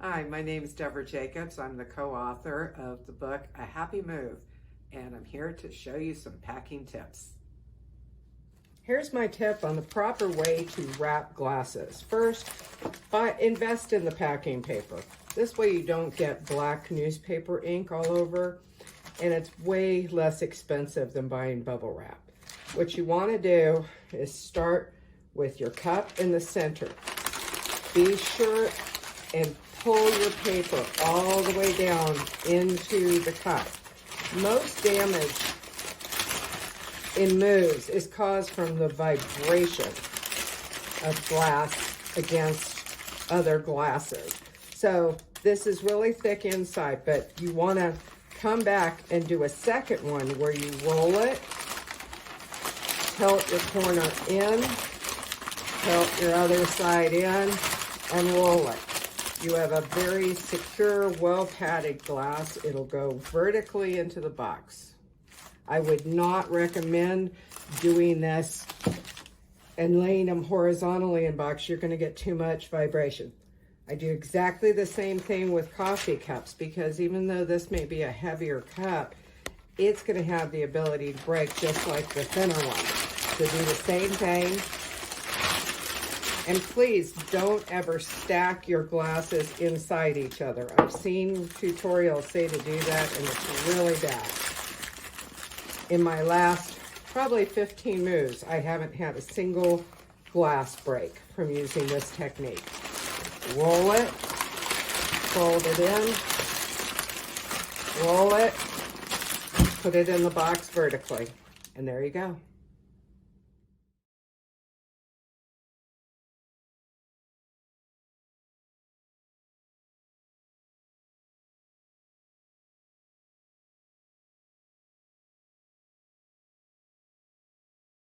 Hi, my name is Devra Jacobs. I'm the co-author of the book, A Happy Move, and I'm here to show you some packing tips. Here's my tip on the proper way to wrap glasses. First, invest in the packing paper. This way you don't get black newspaper ink all over, and it's way less expensive than buying bubble wrap. What you want to do is start with your cup in the center. Be sure and pull your paper all the way down into the cup. Most damage in moves is caused from the vibration of glass against other glasses. So this is really thick inside, but you want to come back and do a second one where you roll it, tilt your corner in, tilt your other side in, and roll it. You have a very secure, well-padded glass. It'll go vertically into the box. I would not recommend doing this and laying them horizontally in box. You're going to get too much vibration. I do exactly the same thing with coffee cups, because even though this may be a heavier cup, it's going to have the ability to break just like the thinner one. So do the same thing. And please don't ever stack your glasses inside each other. I've seen tutorials say to do that, and it's really bad. In my last probably 15 moves, I haven't had a single glass break from using this technique. Roll it, fold it in, roll it, put it in the box vertically, and there you go.